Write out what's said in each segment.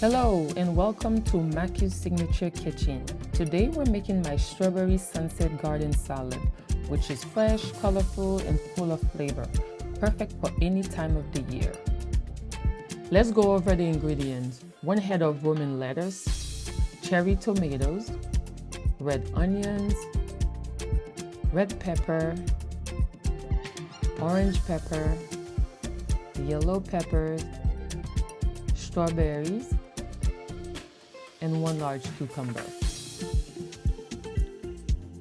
Hello and welcome to Maki's Signature Kitchen. Today we're making my strawberry sunset garden salad, which is fresh, colorful, and full of flavor, perfect for any time of the year. Let's go over the ingredients. 1 head of romaine lettuce, cherry tomatoes, red onions, red pepper, orange pepper, yellow peppers, strawberries, and 1 large cucumber.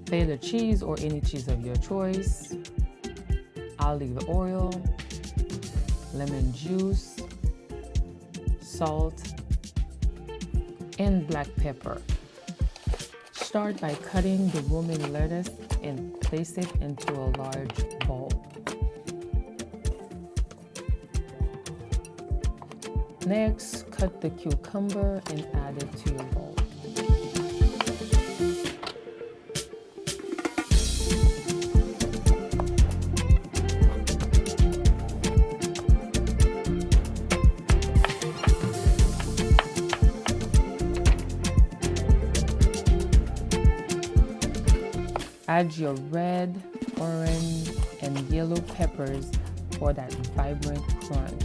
Feta cheese or any cheese of your choice, olive oil, lemon juice, salt, and black pepper. Start by cutting the romaine lettuce and place it into a large bowl. Next, cut the cucumber and add it to your bowl. Add your red, orange, and yellow peppers for that vibrant crunch.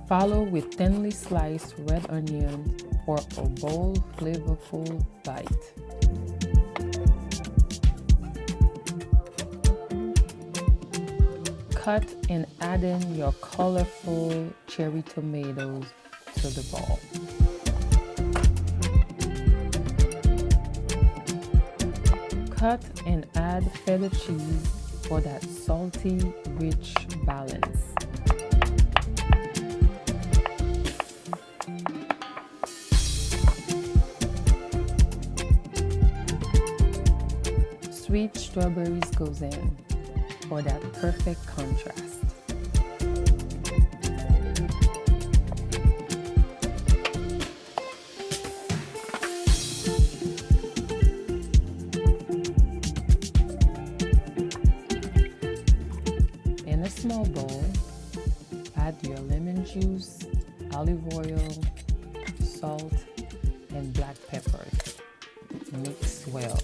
Follow with thinly sliced red onion for a bold, flavorful bite. Cut and add in your colorful cherry tomatoes to the bowl. Cut and add feta cheese for that salty, rich balance. Sweet strawberries goes in for that perfect contrast. In a small bowl, add your lemon juice, olive oil, salt, and black peppers. Mix well,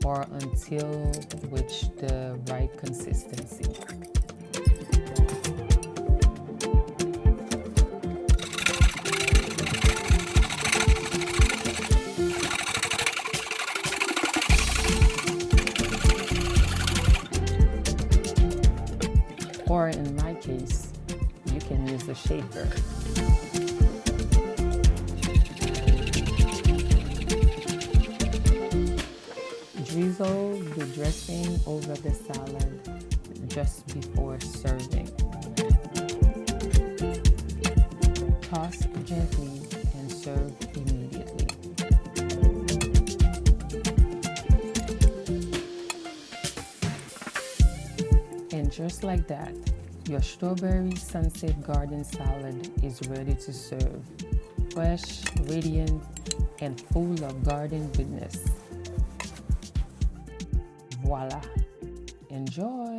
or until reach the right consistency. Or in my case, you can use a shaker. Drizzle the dressing over the salad just before serving. Toss gently and serve immediately. And just like that, your strawberry sunset garden salad is ready to serve. Fresh, radiant, and full of garden goodness. Voila! Enjoy!